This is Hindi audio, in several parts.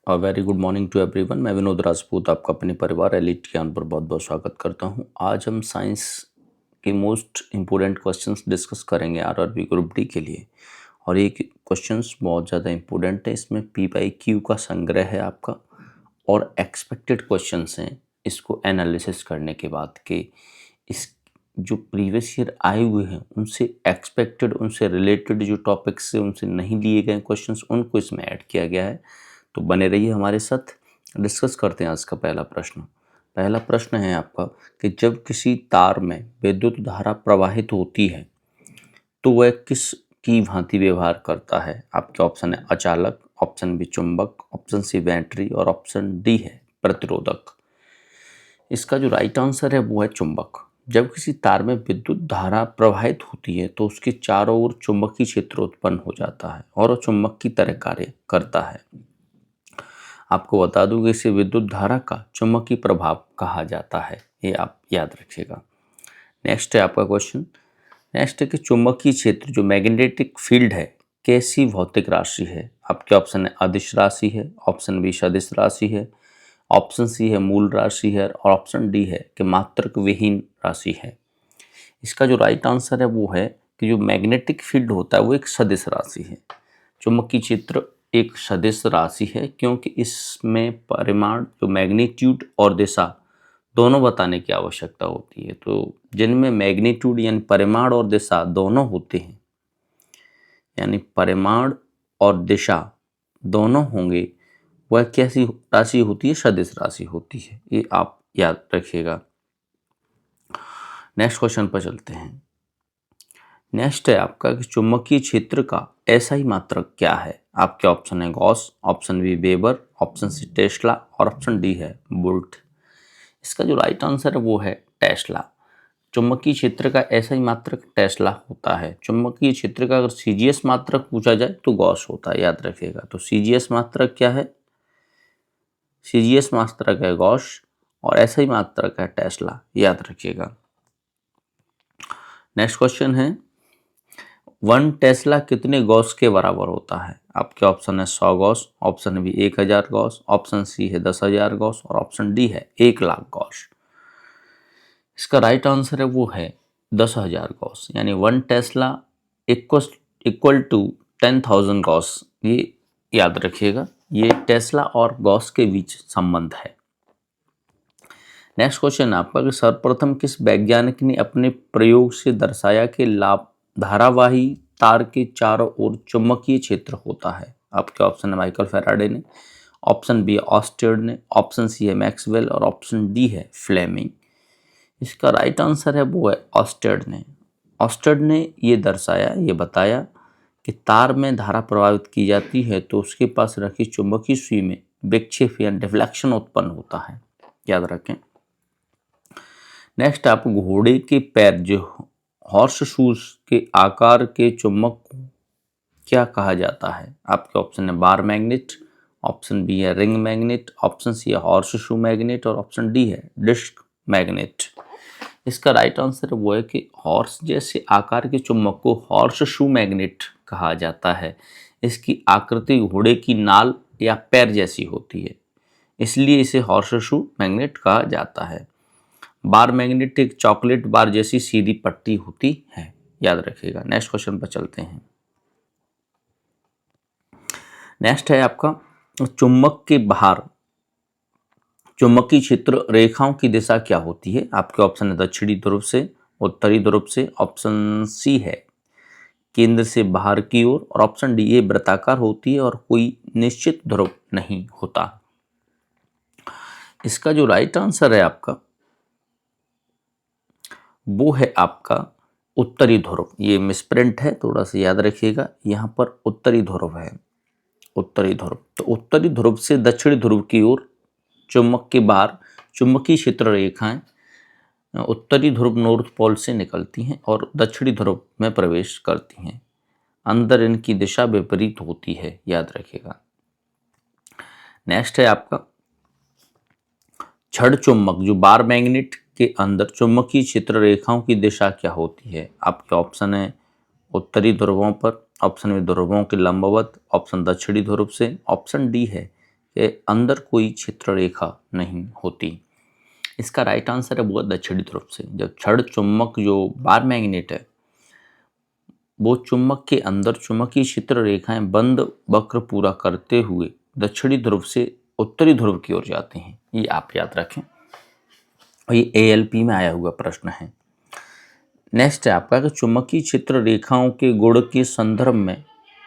Very good morning to everyone. मैं विनोद राजपूत आपका अपने परिवार एलिट ज्ञान पर बहुत बहुत स्वागत करता हूं। आज हम साइंस के मोस्ट इम्पोर्टेंट क्वेश्चंस डिस्कस करेंगे आरआरबी ग्रुप डी के लिए। और ये क्वेश्चंस बहुत ज़्यादा इम्पोर्टेंट है। इसमें पी बाई क्यू का संग्रह है आपका और एक्सपेक्टेड क्वेश्चंस हैं इसको एनालिसिस करने के बाद के इस जो प्रीवियस ईयर आए हुए हैं उनसे एक्सपेक्टेड, उनसे रिलेटेड जो टॉपिक्स से उनसे नहीं लिए गए क्वेश्चंस उनको इसमें ऐड किया गया है। तो बने रहिए हमारे साथ। डिस्कस करते हैं आज का पहला प्रश्न। पहला प्रश्न है आपका कि जब किसी तार में विद्युत धारा प्रवाहित होती है तो वह किस की भांति व्यवहार करता है। आपके ऑप्शन है अचालक, ऑप्शन बी चुंबक, ऑप्शन सी बैटरी और ऑप्शन डी है प्रतिरोधक। इसका जो राइट आंसर है वो है चुंबक। जब किसी तार में विद्युत धारा प्रवाहित होती है तो उसके चारों ओर चुंबकीय क्षेत्र उत्पन्न हो जाता है और वह चुंबक की तरह कार्य करता है। आपको बता दूं कि इसे विद्युत धारा का चुंबकीय प्रभाव कहा जाता है, ये आप याद रखिएगा। नेक्स्ट है आपका क्वेश्चन। नेक्स्ट है कि चुंबकीय क्षेत्र जो मैग्नेटिक फील्ड है कैसी भौतिक राशि है। आपके ऑप्शन है अदिश राशि है, ऑप्शन बी सदिश राशि है, ऑप्शन सी है मूल राशि है और ऑप्शन डी है कि मात्रक विहीन राशि है। इसका जो राइट आंसर है वो है कि जो मैग्नेटिक फील्ड होता है वो एक सदिश राशि है। चुंबकीय क्षेत्र एक सदिश राशि है क्योंकि इसमें परिमाण जो मैग्नीट्यूड और दिशा दोनों बताने की आवश्यकता होती है। तो जिनमें मैग्नीट्यूड यानी परिमाण और दिशा दोनों होते हैं, यानी परिमाण और दिशा दोनों होंगे, वह कैसी राशि होती है, सदिश राशि होती है। ये आप याद रखिएगा। नेक्स्ट क्वेश्चन पर चलते हैं। नेक्स्ट है आपका कि चुंबकीय क्षेत्र का एसआई मात्रक क्या है। आपके ऑप्शन है gauss, option B weber, option C tesla और ऑप्शन डी है वोल्ट। इसका जो राइट आंसर है वो है टेस्ला। चुंबकीय क्षेत्र का एसआई मात्रक टेस्ला होता है। चुंबकीय क्षेत्र का अगर सीजीएस मात्रक पूछा जाए तो गॉस होता है, याद रखिएगा। तो सीजीएस मात्रक क्या है, सीजीएस मात्रक है गॉस और एसआई मात्रक है टेस्ला, याद रखिएगा। नेक्स्ट क्वेश्चन है 1 टेस्ला कितने गॉस के बराबर होता है। आपके ऑप्शन है 100 gauss, option B 1000 gauss, option C है 10,000 गॉस और ऑप्शन डी है 1,00,000 गॉस। इसका राइट आंसर है वो है 10,000 गॉस, यानी 1 टेस्ला इक्वल टू 10,000 गॉस। ये याद रखिएगा, ये टेस्ला और गॉस के बीच संबंध है। नेक्स्ट क्वेश्चन आपका कि सर्वप्रथम किस वैज्ञानिक ने अपने प्रयोग से दर्शाया कि लाभ धारावाही तार के चारों ओर चुंबकीय क्षेत्र होता है। आपके ऑप्शन है माइकल फैराडे ने, ऑप्शन बी ऑस्टेड ने, ऑप्शन सी है मैक्सवेल और ऑप्शन डी है फ्लेमिंग। इसका राइट आंसर है वो है ऑस्टेड ने। ऑस्टेड ने ये दर्शाया, ये बताया कि तार में धारा प्रभावित की जाती है तो उसके पास रखी चुंबकीय सुई में विक्षेप या डिफ्लेक्शन उत्पन्न होता है, याद रखें। नेक्स्ट आप घोड़े के पैर जो हॉर्स शूज के आकार के चुंबक को क्या कहा जाता है। आपके ऑप्शन है बार मैग्नेट, ऑप्शन बी है रिंग मैग्नेट, ऑप्शन सी है हॉर्स शू मैग्नेट और ऑप्शन डी है डिस्क मैग्नेट। इसका राइट आंसर वो है कि हॉर्स जैसे आकार के चुंबक को हॉर्स शू मैग्नेट कहा जाता है। इसकी आकृति घोड़े की नाल या पैर जैसी होती है, इसलिए इसे हॉर्स शू मैग्नेट कहा जाता है। बार मैग्नेट एक चॉकलेट बार जैसी सीधी पट्टी होती है, याद रखिएगा। नेक्स्ट क्वेश्चन पर चलते हैं। नेक्स्ट है आपका चुंबक के बाहर चुंबकीय क्षेत्र रेखाओं की दिशा क्या होती है। आपके ऑप्शन है दक्षिणी ध्रुव से, उत्तरी ध्रुव से, ऑप्शन सी है केंद्र से बाहर की ओर और ऑप्शन डी ये वृत्ताकार होती है और कोई निश्चित ध्रुव नहीं होता। इसका जो राइट आंसर है आपका वो है आपका उत्तरी ध्रुव। ये मिसप्रिंट है, थोड़ा सा याद रखिएगा, यहाँ पर उत्तरी ध्रुव है, उत्तरी ध्रुव। तो उत्तरी ध्रुव से दक्षिणी ध्रुव की ओर चुंबक के बाहर चुंबकीय क्षेत्र रेखाएं उत्तरी ध्रुव नॉर्थ पोल से निकलती हैं और दक्षिणी ध्रुव में प्रवेश करती हैं। अंदर इनकी दिशा विपरीत होती है, याद रखिएगा। नेक्स्ट है आपका छड़ चुंबक जो बार मैग्नेट के अंदर चुंबकीय क्षेत्र रेखाओं की दिशा क्या होती है। आपके ऑप्शन है उत्तरी ध्रुवों पर, ऑप्शन में ध्रुवों के लंबवत, ऑप्शन दक्षिणी ध्रुव से, ऑप्शन डी है के अंदर कोई क्षेत्र रेखा नहीं होती। इसका राइट आंसर है वो दक्षिणी ध्रुव से। जब क्षण चुंबक जो बार मैग्नेट है वो चुंबक के अंदर चुंबकीय क्षेत्र रेखाएं बंद वक्र पूरा करते हुए दक्षिणी ध्रुव से उत्तरी ध्रुव की ओर जाते हैं, ये आप याद रखें। और ये ALP में आया हुआ प्रश्न है। नेक्स्ट है आपका कि चुंबकीय क्षेत्र रेखाओं के गुण के संदर्भ में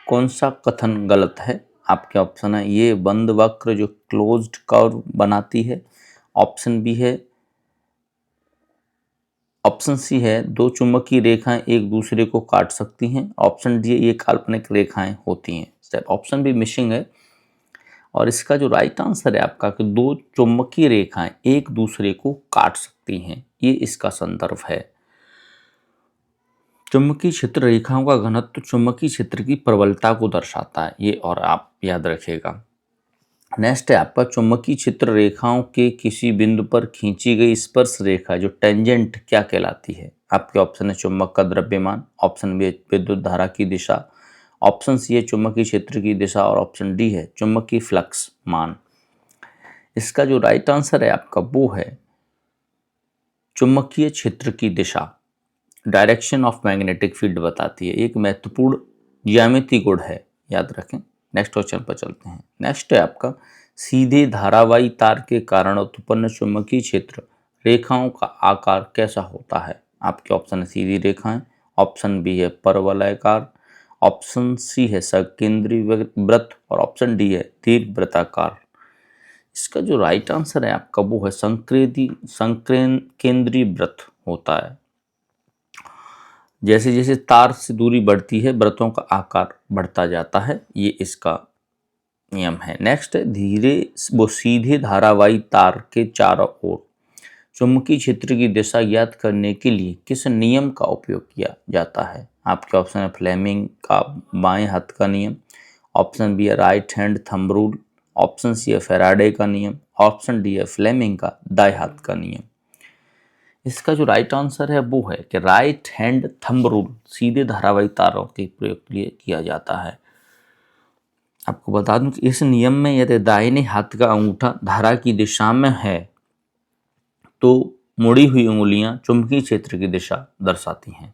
कौन सा कथन गलत है। आपके ऑप्शन है ये बंद वक्र जो क्लोज्ड कर्व बनाती है, ऑप्शन बी है, ऑप्शन सी है दो चुंबकीय रेखाएं एक दूसरे को काट सकती हैं, ऑप्शन डी ये काल्पनिक रेखाएं होती हैं। ऑप्शन बी मिसिंग है और इसका जो राइट आंसर है आपका कि दो चुंबकीय रेखाएं एक दूसरे को काट सकती हैं, ये इसका संदर्भ है। चुंबकीय क्षेत्र रेखाओं का घनत्व चुंबकीय क्षेत्र की प्रबलता को दर्शाता है, ये और आप याद रखिएगा। नेक्स्ट है आपका चुंबकीय क्षेत्र रेखाओं के किसी बिंदु पर खींची गई स्पर्श रेखा जो टेंजेंट क्या कहलाती है। आपके ऑप्शन है चुंबक का द्रव्यमान, ऑप्शन बी विद्युत धारा की दिशा, ऑप्शन सी है चुंबकीय क्षेत्र की दिशा और ऑप्शन डी है चुंबकीय फ्लक्स मान। इसका जो राइट आंसर है आपका वो है चुंबकीय क्षेत्र की दिशा, डायरेक्शन ऑफ मैग्नेटिक फील्ड बताती है। एक महत्वपूर्ण ज्यामितीय गुण है, याद रखें। नेक्स्ट क्वेश्चन पर चलते हैं। नेक्स्ट है आपका सीधे धारावाही तार के कारण उत्पन्न चुंबकीय क्षेत्र रेखाओं का आकार कैसा होता है। आपके ऑप्शन है सीधी रेखाएं, ऑप्शन बी है परवलयाकार, ऑप्शन सी है सकेंद्री वृत्त और ऑप्शन डी है दीर्घवृत्ताकार। इसका जो राइट आंसर है आपका वो है संकेंद्री वृत्त होता है। जैसे जैसे तार से दूरी बढ़ती है वृत्तों का आकार बढ़ता जाता है, ये इसका नियम है। नेक्स्ट है सीधे धारावाही तार के चारों ओर चुंबकीय क्षेत्र की दिशा ज्ञात करने के लिए किस नियम का उपयोग किया जाता है। आपके ऑप्शन है फ्लेमिंग का बाएं हाथ का नियम, ऑप्शन बी है right hand thumb rule, option C है फैराडे का नियम, ऑप्शन डी है फ्लेमिंग का दाएं हाथ का नियम। इसका जो राइट आंसर है वो है कि राइट हैंड थंब रूल सीधे धारावाही तारों के प्रयोग के लिए किया जाता है। आपको बता दूं कि इस नियम में यदि दाहिने हाथ का अंगूठा धारा की दिशा में है तो मुड़ी हुई उंगलियां चुंबकीय क्षेत्र की दिशा दर्शाती हैं।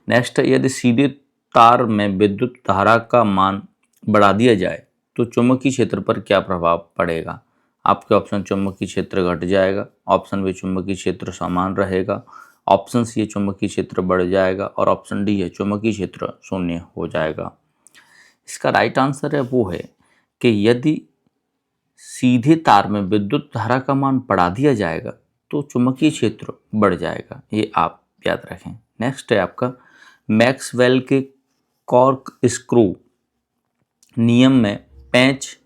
नेक्स्ट है यदि सीधे तार में विद्युत धारा का मान बढ़ा दिया जाए तो चुंबकीय क्षेत्र पर क्या प्रभाव पड़ेगा। आपके ऑप्शन चुंबकीय क्षेत्र घट जाएगा, ऑप्शन बी चुंबकीय क्षेत्र समान रहेगा, ऑप्शन सी चुंबकीय क्षेत्र बढ़ जाएगा और ऑप्शन डी है चुंबकीय क्षेत्र शून्य हो जाएगा। इसका राइट आंसर है वो है कि यदि सीधे तार में विद्युत धारा का मान बढ़ा दिया जाएगा तो चुंबकीय क्षेत्र बढ़ जाएगा, ये आप याद रखें। नेक्स्ट है आपका मैक्सवेल के कॉर्क स्क्रू नियम में पेंच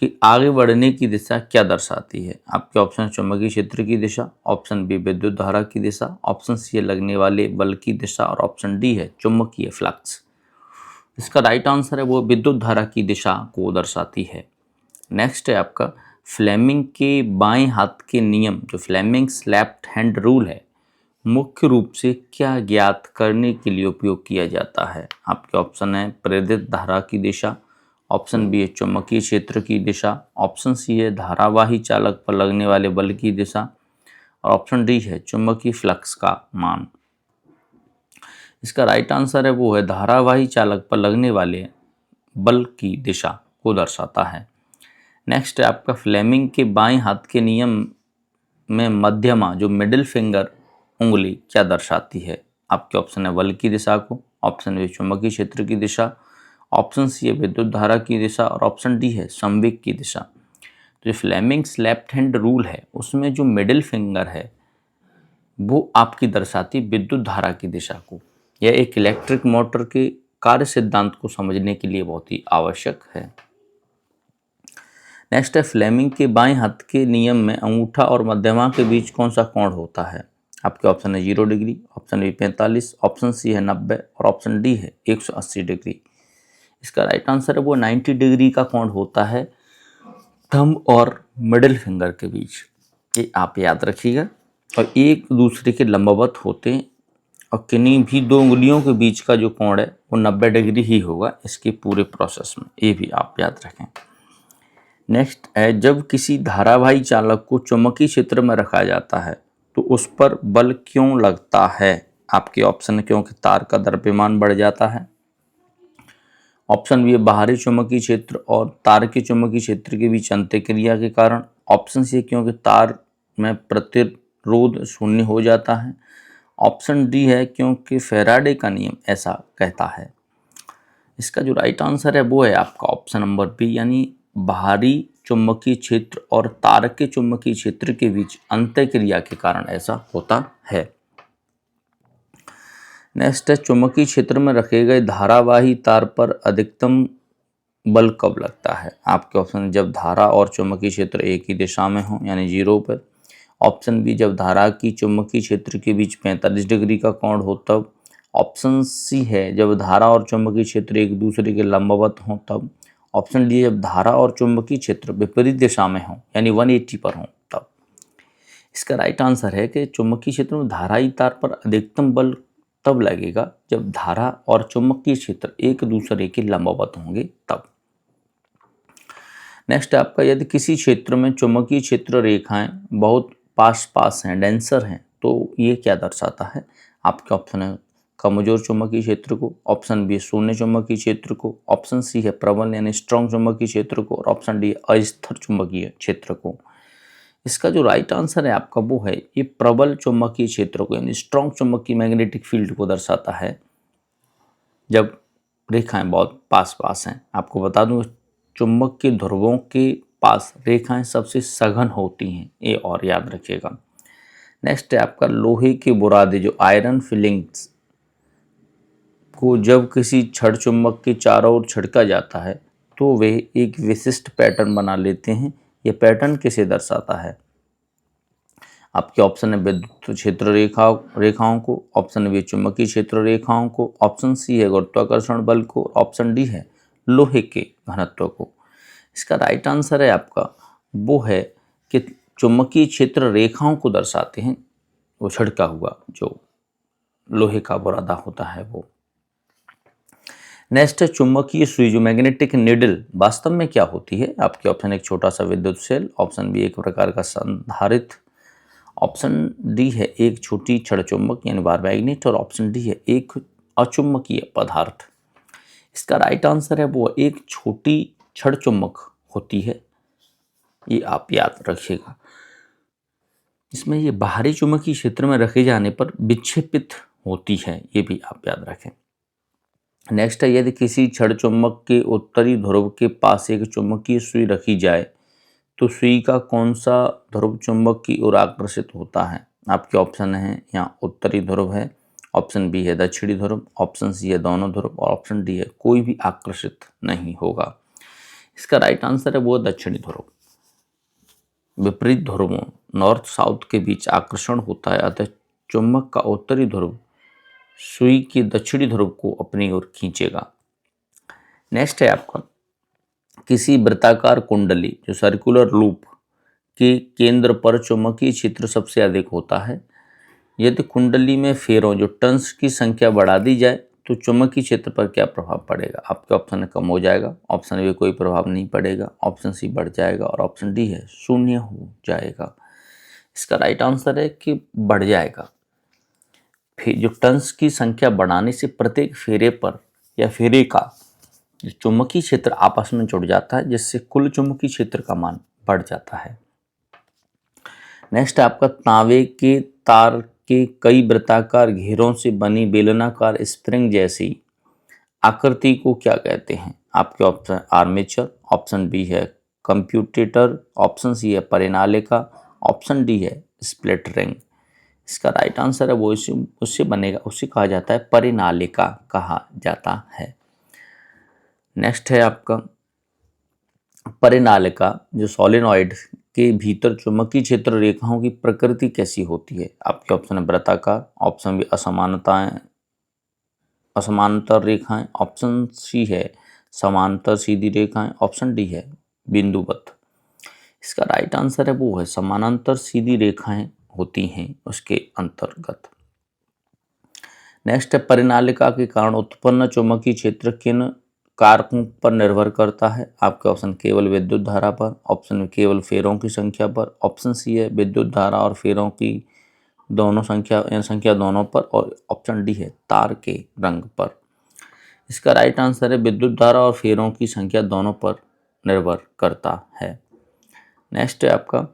कि आगे बढ़ने की दिशा क्या दर्शाती है। आपके ऑप्शन चुंबकीय क्षेत्र की दिशा, ऑप्शन बी विद्युत धारा की दिशा, ऑप्शन सी है लगने वाले बल की दिशा और ऑप्शन डी है चुंबकीय फ्लक्स। इसका राइट आंसर है वो विद्युत धारा की दिशा को दर्शाती है। नेक्स्ट है आपका फ्लेमिंग के बाएं हाथ के नियम जो फ्लेमिंग्स लेफ्ट हैंड रूल है मुख्य रूप से क्या ज्ञात करने के लिए उपयोग किया जाता है। आपके ऑप्शन है प्रेरित धारा की दिशा, ऑप्शन बी है चुंबकीय क्षेत्र की दिशा, ऑप्शन सी है धारावाही चालक पर लगने वाले बल की दिशा और ऑप्शन डी है चुंबकीय फ्लक्स का मान। इसका राइट आंसर है वो है धारावाही चालक पर लगने वाले बल की दिशा को दर्शाता है। नेक्स्ट है आपका फ्लेमिंग के बाएं हाथ के नियम में मध्यमा जो मिडिल फिंगर उंगली क्या दर्शाती है। आपके ऑप्शन है बल की दिशा को, ऑप्शन बी चुंबकीय क्षेत्र की दिशा, ऑप्शन सी है विद्युत धारा की दिशा और ऑप्शन डी है संवेग की दिशा। तो जो फ्लेमिंग्स लेफ्ट हैंड रूल है उसमें जो मिडिल फिंगर है वो आपकी दर्शाती विद्युत धारा की दिशा को। यह एक इलेक्ट्रिक मोटर के कार्य सिद्धांत को समझने के लिए बहुत ही आवश्यक है। नेक्स्ट है फ्लेमिंग के बाएं हाथ के नियम में अंगूठा और मध्यमा के बीच कौन सा कोण होता है। आपके ऑप्शन है 0 degree, option B 45, option C है 90 और ऑप्शन डी है 180 डिग्री। इसका राइट आंसर है वो 90 डिग्री का कोण होता है थंब और मिडिल फिंगर के बीच, ये आप याद रखिएगा। और एक दूसरे के लंबवत होते हैं और किन्हीं भी दो उंगलियों के बीच का जो कोण है वो 90 डिग्री ही होगा इसके पूरे प्रोसेस में, ये भी आप याद रखें। नेक्स्ट है, जब किसी धारावाही चालक को चुंबकीय क्षेत्र में रखा जाता है तो उस पर बल क्यों लगता है? आपके ऑप्शन है क्योंकि तार का द्रव्यमान बढ़ जाता है, ऑप्शन बी है बाहरी चुंबकीय क्षेत्र और तार के चुंबकीय क्षेत्र के बीच अंतःक्रिया के कारण, ऑप्शन सी है क्योंकि तार में प्रतिरोध शून्य हो जाता है, ऑप्शन डी है क्योंकि फैराडे का नियम ऐसा कहता है। इसका जो राइट आंसर है वो है आपका ऑप्शन नंबर बी, यानी बाहरी चुंबकीय क्षेत्र और तार के चुंबकीय क्षेत्र के बीच अंतःक्रिया के कारण ऐसा होता है। नेक्स्ट है, चुंबकीय क्षेत्र में रखे गए धारावाही तार पर अधिकतम बल कब लगता है? आपके ऑप्शन, जब धारा और चुंबकीय क्षेत्र एक ही दिशा में हो यानी 0 पर, ऑप्शन बी जब धारा की चुंबकीय क्षेत्र के बीच 45 डिग्री का कोण हो तब, ऑप्शन सी है जब धारा और चुंबकीय क्षेत्र एक दूसरे के लंबवत हों तब, ऑप्शन डी जब धारा और चुंबकीय क्षेत्र विपरीत दिशा में हों यानी 180 पर हों तब। इसका राइट आंसर है कि चुंबकीय क्षेत्र में धाराई तार पर अधिकतम बल तब लगेगा जब धारा और चुंबकीय क्षेत्र एक दूसरे के लंबवत होंगे तब। नेक्स्ट है आपका, यदि किसी क्षेत्र में चुंबकीय क्षेत्र रेखाएं बहुत पास पास हैं, डेंसर हैं, तो ये क्या दर्शाता है? आपके ऑप्शन है कमजोर चुंबकीय क्षेत्र को, ऑप्शन बी शून्य चुंबकीय क्षेत्र को, ऑप्शन सी है प्रबल यानी स्ट्रॉन्ग चुंबकीय क्षेत्र को, और ऑप्शन डी अस्थिर चुंबकीय क्षेत्र को। इसका जो राइट आंसर है आपका वो है ये प्रबल चुंबकीय क्षेत्र को यानी स्ट्रॉन्ग चुंबकीय मैग्नेटिक फील्ड को दर्शाता है जब रेखाएं बहुत पास पास हैं। आपको बता दूं चुंबक के ध्रुवों के पास रेखाएं सबसे सघन होती हैं, ये और याद रखिएगा। नेक्स्ट है आपका, लोहे के बुरादे जो आयरन फिलिंग्स को जब किसी छड़ चुंबक के चारों ओर छिड़का जाता है तो वे एक विशिष्ट पैटर्न बना लेते हैं। यह पैटर्न किसे दर्शाता है? आपके ऑप्शन है विद्युत क्षेत्र रेखाओं को, ऑप्शन बी चुंबकीय क्षेत्र रेखाओं को, ऑप्शन सी है गुरुत्वाकर्षण बल को, ऑप्शन डी है लोहे के घनत्व को। इसका राइट आंसर है आपका वो है कि चुंबकीय क्षेत्र रेखाओं को दर्शाते हैं, वो छिड़का हुआ जो लोहे का बुरादा होता है वो। नेक्स्ट है चुंबकीय सुई जो मैग्नेटिक निडल वास्तव में क्या होती है? आपके ऑप्शन एक छोटा सा विद्युत सेल, ऑप्शन बी एक प्रकार का संधारित्र, ऑप्शन डी है एक छोटी छड़ चुंबक यानी बार मैग्नेट, और ऑप्शन डी है एक अचुंबकीय पदार्थ। इसका राइट आंसर है वो एक छोटी छड़ चुंबक होती है, ये आप याद रखिएगा। इसमें ये बाहरी चुंबकीय क्षेत्र में रखे जाने पर विक्षेपित होती है, ये भी आप याद रखें। नेक्स्ट है, यदि किसी छड़ चुंबक के उत्तरी ध्रुव के पास एक चुंबकीय सुई रखी जाए तो सुई का कौन सा ध्रुव चुंबक की ओर आकर्षित होता है? आपके ऑप्शन है यहाँ उत्तरी ध्रुव है, ऑप्शन बी है दक्षिणी ध्रुव, ऑप्शन सी है दोनों ध्रुव, और ऑप्शन डी है कोई भी आकर्षित नहीं होगा। इसका राइट आंसर है वो दक्षिणी ध्रुव। विपरीत ध्रुवों नॉर्थ साउथ के बीच आकर्षण होता है, अतः चुंबक का उत्तरी ध्रुव सुई के दक्षिणी ध्रुव को अपनी ओर खींचेगा। नेक्स्ट है आपका, किसी वृत्ताकार कुंडली जो सर्कुलर लूप के केंद्र पर चुंबकीय क्षेत्र सबसे अधिक होता है। यदि कुंडली में फेरों जो टर्न्स की संख्या बढ़ा दी जाए तो चुंबकीय क्षेत्र पर क्या प्रभाव पड़ेगा? आपके ऑप्शन है कम हो जाएगा, ऑप्शन बी कोई प्रभाव नहीं पड़ेगा, ऑप्शन सी बढ़ जाएगा, और ऑप्शन डी है शून्य हो जाएगा। इसका राइट आंसर है कि बढ़ जाएगा। जो टर्न्स की संख्या बढ़ाने से प्रत्येक फेरे पर या फेरे का जो चुंबकीय क्षेत्र आपस में जुड़ जाता है, जिससे कुल चुंबकीय क्षेत्र का मान बढ़ जाता है। नेक्स्ट आपका, तांबे के तार के कई वृत्ताकार घेरों से बनी बेलनाकार स्प्रिंग जैसी आकृति को क्या कहते हैं? आपके ऑप्शन आर्मेचर, ऑप्शन बी है कंप्यूटेटर, ऑप्शन सी है परिनालिका, ऑप्शन डी है स्प्लिट रिंग। इसका राइट आंसर है वो उससे बनेगा, उससे कहा जाता है परिनालिका कहा जाता है। नेक्स्ट है आपका, परिनालिका जो सोलेनॉइड के भीतर चुंबकीय क्षेत्र रेखाओं की प्रकृति कैसी होती है? आपके ऑप्शन है वृत्ताकार, ऑप्शन बी असमांतर रेखाएं, ऑप्शन सी है समांतर सीधी रेखाएं, ऑप्शन डी है बिंदुवत। इसका राइट आंसर है वो है समानांतर सीधी रेखाएं होती हैं उसके अंतर्गत। नेक्स्ट है परिनालिका के कारण उत्पन्न चुंबकीय क्षेत्र किन कारकों पर निर्भर करता है? आपके ऑप्शन केवल विद्युत धारा पर, ऑप्शन में केवल फेरों की संख्या पर, ऑप्शन सी है विद्युत धारा और फेरों की दोनों संख्या दोनों पर, और ऑप्शन डी है तार के रंग पर। इसका राइट आंसर है विद्युत धारा और फेरों की संख्या दोनों पर निर्भर करता है। नेक्स्ट है आपका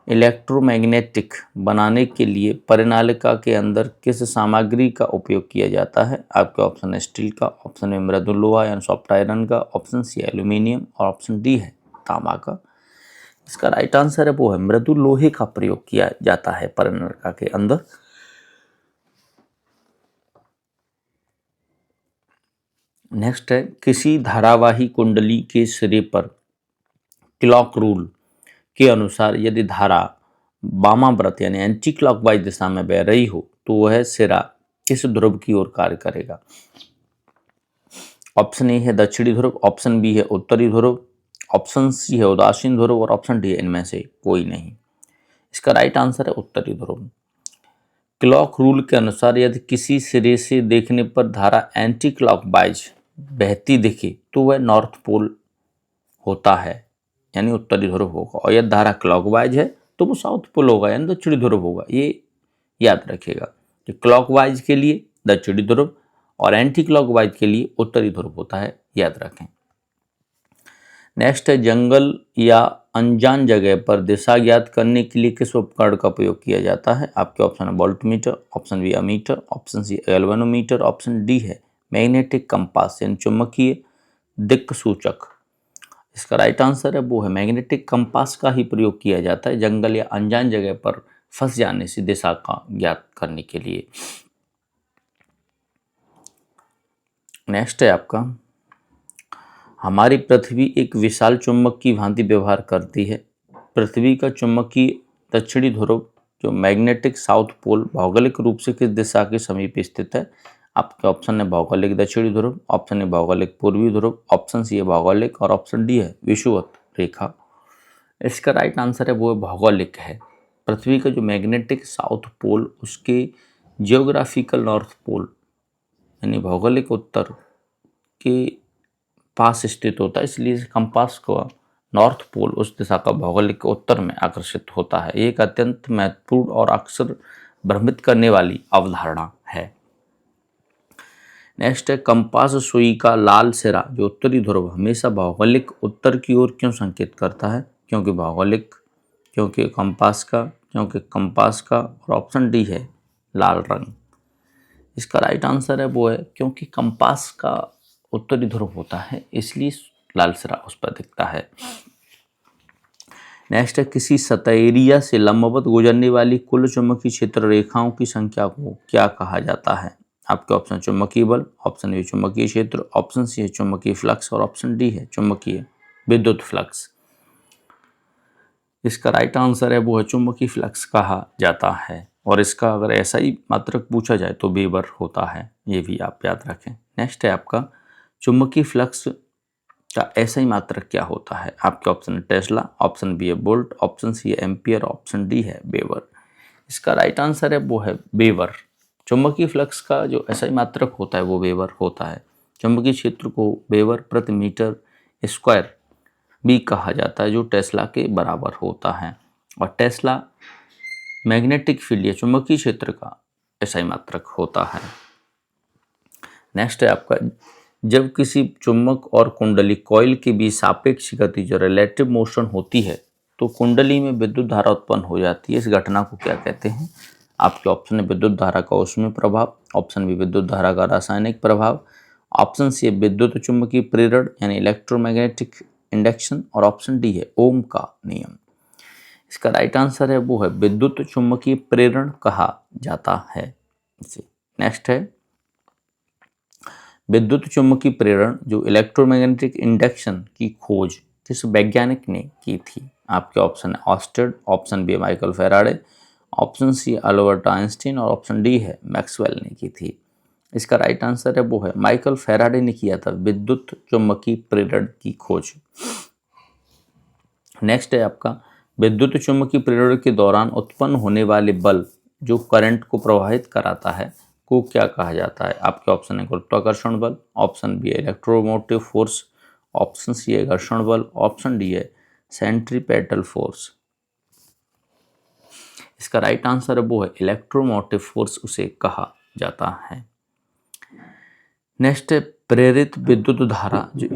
इलेक्ट्रोमैग्नेटिक बनाने के लिए परिनालिका के अंदर किस सामग्री का उपयोग किया जाता है? आपके ऑप्शन है स्टील का, ऑप्शन है मृदु लोहा यानी सॉफ्ट आयरन का, ऑप्शन सी एल्यूमिनियम और ऑप्शन डी है तांबा का। इसका राइट आंसर है वो है मृदु लोहे का प्रयोग किया जाता है परिनालिका के अंदर। नेक्स्ट है किसी धारावाही कुंडली के सिरे पर क्लॉक रूल के अनुसार यदि धारा वामाव्रत यानी एंटी क्लॉकवाइज दिशा में बह रही हो तो वह सिरा किस ध्रुव की ओर कार्य करेगा? ऑप्शन ए है दक्षिणी ध्रुव, ऑप्शन बी है उत्तरी ध्रुव, ऑप्शन सी है उदासीन ध्रुव और ऑप्शन डी है इनमें से कोई नहीं। इसका राइट आंसर है उत्तरी ध्रुव। क्लॉक रूल के अनुसार यदि किसी सिरे से देखने पर धारा एंटी क्लॉकवाइज बहती दिखे तो वह नॉर्थ पोल होता है यानी उत्तरी ध्रुव होगा, और यदि धारा क्लॉकवाइज है तो वो साउथ पोल होगा यानी दक्षिणी ध्रुव होगा। ये याद रखिएगा कि क्लॉकवाइज के लिए दक्षिणी ध्रुव और एंटी क्लॉकवाइज के लिए उत्तरी ध्रुव होता है, याद रखें। नेक्स्ट है जंगल या अनजान जगह पर दिशा ज्ञात करने के लिए किस उपकरण का प्रयोग किया जाता है? आपके ऑप्शन है voltmeter, option B ammeter, option C galvanometer, option D है मैग्नेटिक कंपास यानी चुंबकीय दिक्सूचक। इसका राइट आंसर है वो है मैग्नेटिक कंपास का ही प्रयोग किया जाता है जंगल या अनजान जगह पर फंस जाने से दिशा का ज्ञात करने के लिए। नेक्स्ट है आपका हमारी पृथ्वी एक विशाल चुंबक की भांति व्यवहार करती है। पृथ्वी का चुंबकीय दक्षिणी ध्रुव जो मैग्नेटिक साउथ पोल भौगोलिक रूप से किस दिशा के समीप स्थित है? आपके ऑप्शन है भौगोलिक दक्षिणी ध्रुव, ऑप्शन है भौगोलिक पूर्वी ध्रुव, ऑप्शन सी है भौगोलिक और ऑप्शन डी है विषुवत रेखा। इसका राइट आंसर है वो भौगोलिक है। पृथ्वी का जो मैग्नेटिक साउथ पोल उसके जियोग्राफिकल नॉर्थ पोल यानी भौगोलिक उत्तर के पास स्थित होता है, इसलिए कंपास को नॉर्थ पोल उस दिशा का भौगोलिक उत्तर में आकर्षित होता है। एक अत्यंत महत्वपूर्ण और अक्सर भ्रमित करने वाली अवधारणा है। नेक्स्ट है कंपास सुई का लाल सिरा जो उत्तरी ध्रुव हमेशा भौगोलिक उत्तर की ओर क्यों संकेत करता है? क्योंकि कंपास का और ऑप्शन डी है लाल रंग। इसका राइट आंसर है वो है क्योंकि कंपास का उत्तरी ध्रुव होता है इसलिए लाल सिरा उस पर दिखता है। नेक्स्ट है किसी सतह से लंबवत गुजरने वाली कुल चुंबकीय क्षेत्र रेखाओं की संख्या को क्या कहा जाता है? आपके ऑप्शन चुंबकीय बल, ऑप्शन ए चुंबकीय क्षेत्र, ऑप्शन सी है चुंबकीय फ्लक्स और ऑप्शन डी है चुंबकीय विद्युत फ्लक्स। इसका राइट आंसर है वो है चुंबकीय फ्लक्स कहा जाता है, और इसका अगर ऐसा ही मात्रक पूछा जाए तो वेबर होता है, ये भी आप याद रखें। नेक्स्ट है आपका चुंबकीय फ्लक्स का ऐसा ही मात्रक क्या होता है? आपके ऑप्शन है टेस्ला, ऑप्शन बी है वोल्ट, ऑप्शन सी है एम्पियर, ऑप्शन डी है वेबर। इसका राइट आंसर है वो है वेबर। चुंबकीय फ्लक्स का जो ऐसा ही मात्रक होता है वो वेबर होता है। चुंबकीय क्षेत्र को वेबर प्रति मीटर स्क्वायर भी कहा जाता है जो टेस्ला के बराबर होता है, और टेस्ला मैग्नेटिक फील्ड या चुंबकीय क्षेत्र का ऐसा ही मात्रक होता है। नेक्स्ट है आपका जब किसी चुंबक और कुंडली कॉइल के बीच सापेक्ष गति जो रिलेटिव मोशन होती है तो कुंडली में विद्युत धारा उत्पन्न हो जाती है, इस घटना को क्या कहते हैं? आपके ऑप्शन है विद्युत धारा का ऊष्मीय प्रभाव, ऑप्शन बी विद्युत धारा का रासायनिक प्रभाव, ऑप्शन सी विद्युत चुंबकीय प्रेरण यानी इलेक्ट्रोमैग्नेटिक इंडक्शन, और ऑप्शन डी है ओम का नियम। इसका राइट आंसर है वो है विद्युत चुंबकीय प्रेरण कहा जाता है इसे। नेक्स्ट है विद्युत चुंबकीय प्रेरण जो इलेक्ट्रोमैग्नेटिक इंडक्शन की खोज किस वैज्ञानिक ने की थी? आपके ऑप्शन है Oersted, option B Michael Faraday, option C Albert Einstein और ऑप्शन डी है मैक्सवेल ने की थी। इसका राइट आंसर है वो है माइकल फैराडे ने किया था विद्युत चुंबकीय प्रेरण की खोज। नेक्स्ट है आपका विद्युत चुंबकीय प्रेरण के दौरान उत्पन्न होने वाले बल जो करंट को प्रवाहित कराता है को क्या कहा जाता है? आपके ऑप्शन है गुरुत्वाकर्षण बल, ऑप्शन बी है इलेक्ट्रोमोटिव फोर्स, ऑप्शन सी है घर्षण बल, ऑप्शन डी है सेंट्रीपेटल फोर्स। इसका राइट आंसर है वो है इलेक्ट्रोमोटिव फोर्स उसे कहा जाता है। नेक्स्ट है प्रेरित विद्युत धारा जो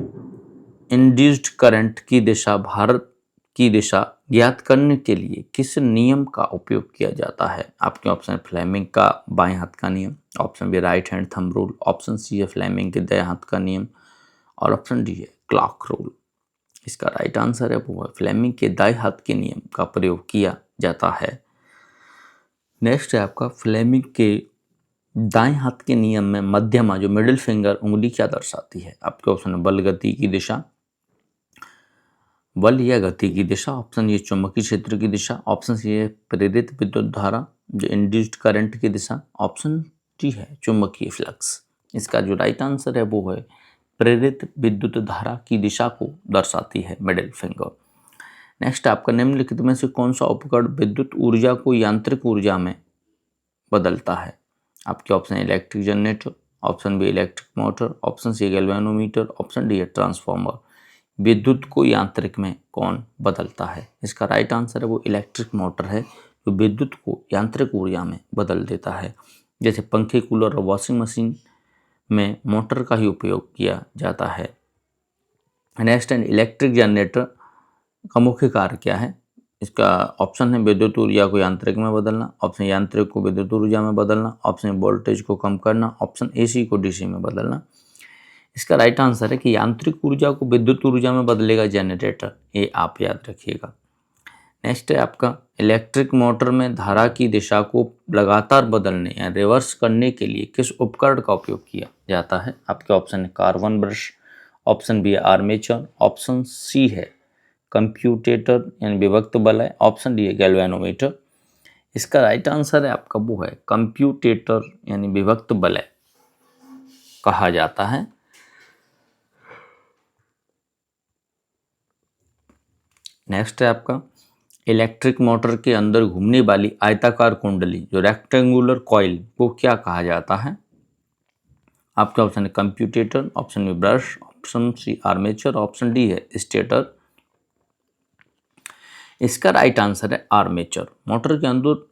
इंड्यूस्ड करंट की दिशा भारत की दिशा ज्ञात करने के लिए किस नियम का उपयोग किया जाता है? आपके ऑप्शन फ्लेमिंग का बाएं हाथ का नियम, option B right hand thumb rule, option C है फ्लेमिंग के दाएं हाथ का नियम और ऑप्शन डी है क्लॉक रूल। इसका राइट आंसर है वो है फ्लेमिंग के दाएं हाथ के नियम का प्रयोग किया जाता है। नेक्स्ट है आपका फ्लेमिंग के दाएं हाथ के नियम में मध्यमा जो मिडिल फिंगर उंगली क्या दर्शाती है? आपके ऑप्शन है बल गति की दिशा, बल या गति की दिशा, ऑप्शन ये चुंबकीय क्षेत्र की दिशा, ऑप्शन सी है प्रेरित विद्युत धारा जो इंड्यूस्ड करंट की दिशा, ऑप्शन डी है चुंबकीय फ्लक्स। इसका जो राइट आंसर है वो है प्रेरित विद्युत धारा की दिशा को दर्शाती है मिडिल फिंगर। नेक्स्ट आपका निम्नलिखित में से कौन सा उपकरण विद्युत ऊर्जा को यांत्रिक ऊर्जा में बदलता है? आपके ऑप्शन है electric generator, option B electric motor, option C galvanometer, option D है ट्रांसफार्मर। विद्युत को यांत्रिक में कौन बदलता है? इसका राइट आंसर है वो इलेक्ट्रिक मोटर है जो विद्युत को यांत्रिक ऊर्जा में बदल देता है। जैसे पंखे, कूलर और वॉशिंग मशीन में मोटर का ही उपयोग किया जाता है। नेक्स्ट है इलेक्ट्रिक जनरेटर का मुख्य कार्य क्या है? इसका ऑप्शन है विद्युत ऊर्जा को यांत्रिक में बदलना, ऑप्शन यांत्रिक को विद्युत ऊर्जा में बदलना, ऑप्शन वोल्टेज को कम करना, ऑप्शन एसी को डीसी में बदलना। इसका राइट आंसर है कि यांत्रिक ऊर्जा को विद्युत ऊर्जा में बदलेगा जनरेटर, ये आप याद रखिएगा। नेक्स्ट है आपका इलेक्ट्रिक मोटर में धारा की दिशा को लगातार बदलने या रिवर्स करने के लिए किस उपकरण का उपयोग किया जाता है? आपके ऑप्शन है कार्बन ब्रश, ऑप्शन बी है आर्मेचर, ऑप्शन सी है कंप्यूटेटर यानी विभक्त बलय, ऑप्शन डी है गैल्वेनोमीटर। इसका राइट आंसर है आपका वो है कंप्यूटेटर यानी विभक्त बलय कहा जाता है। नेक्स्ट है आपका इलेक्ट्रिक मोटर के अंदर घूमने वाली आयताकार कुंडली जो रेक्टेंगुलर कॉइल को क्या कहा जाता है? आपका ऑप्शन है commutator, option B brush, option C armature, option D है स्टेटर। इसका राइट आंसर है आर्मेचर। मोटर के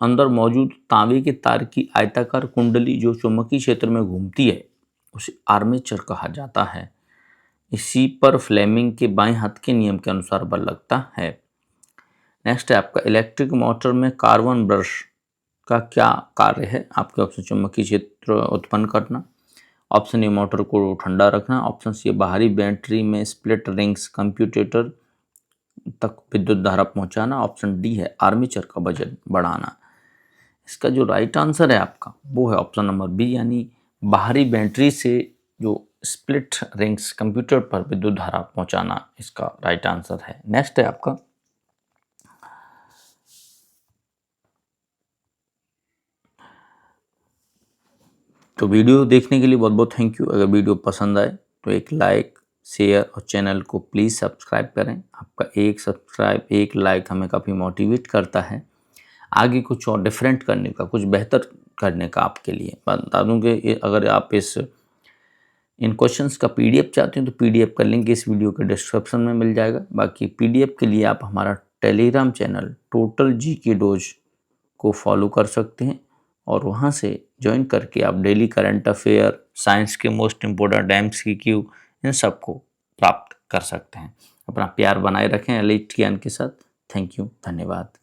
अंदर मौजूद तांबे के तार की आयताकार कुंडली जो चुंबकीय क्षेत्र में घूमती है उसे आर्मेचर कहा जाता है। इसी पर फ्लेमिंग के बाएं हाथ के नियम के अनुसार बल लगता है। नेक्स्ट है आपका इलेक्ट्रिक मोटर में कार्बन ब्रश का क्या कार्य है? आपके ऑप्शन चुंबकीय क्षेत्र उत्पन्न करना, ऑप्शन ए मोटर को ठंडा रखना, ऑप्शन सी बाहरी बैटरी में स्प्लिट रिंग्स कंप्यूटेटर तक विद्युत धारा पहुंचाना, ऑप्शन डी है आर्मेचर का वजन बढ़ाना। इसका जो राइट आंसर है आपका वो है ऑप्शन नंबर बी यानी बाहरी बैटरी से जो स्प्लिट रिंग्स कंप्यूटर पर विद्युत धारा पहुंचाना इसका राइट आंसर है। नेक्स्ट है आपका तो वीडियो देखने के लिए बहुत बहुत थैंक यू। अगर वीडियो पसंद आए तो एक लाइक, शेयर और चैनल को प्लीज़ सब्सक्राइब करें। आपका एक सब्सक्राइब, एक लाइक हमें काफ़ी मोटिवेट करता है आगे कुछ और डिफरेंट करने का, कुछ बेहतर करने का। आपके लिए बता दूँ कि अगर आप इन क्वेश्चंस का पीडीएफ चाहते हैं तो पीडीएफ का लिंक इस वीडियो के डिस्क्रिप्शन में मिल जाएगा। बाकी पीडीएफ के लिए आप हमारा Telegram channel total GK dose को फॉलो कर सकते हैं और वहाँ से ज्वाइन करके आप डेली करंट अफेयर, साइंस के मोस्ट इम्पोर्टेंट एमसीक्यू इन सब को प्राप्त कर सकते हैं। अपना प्यार बनाए रखें एलिट ज्ञान के साथ। थैंक यू, धन्यवाद।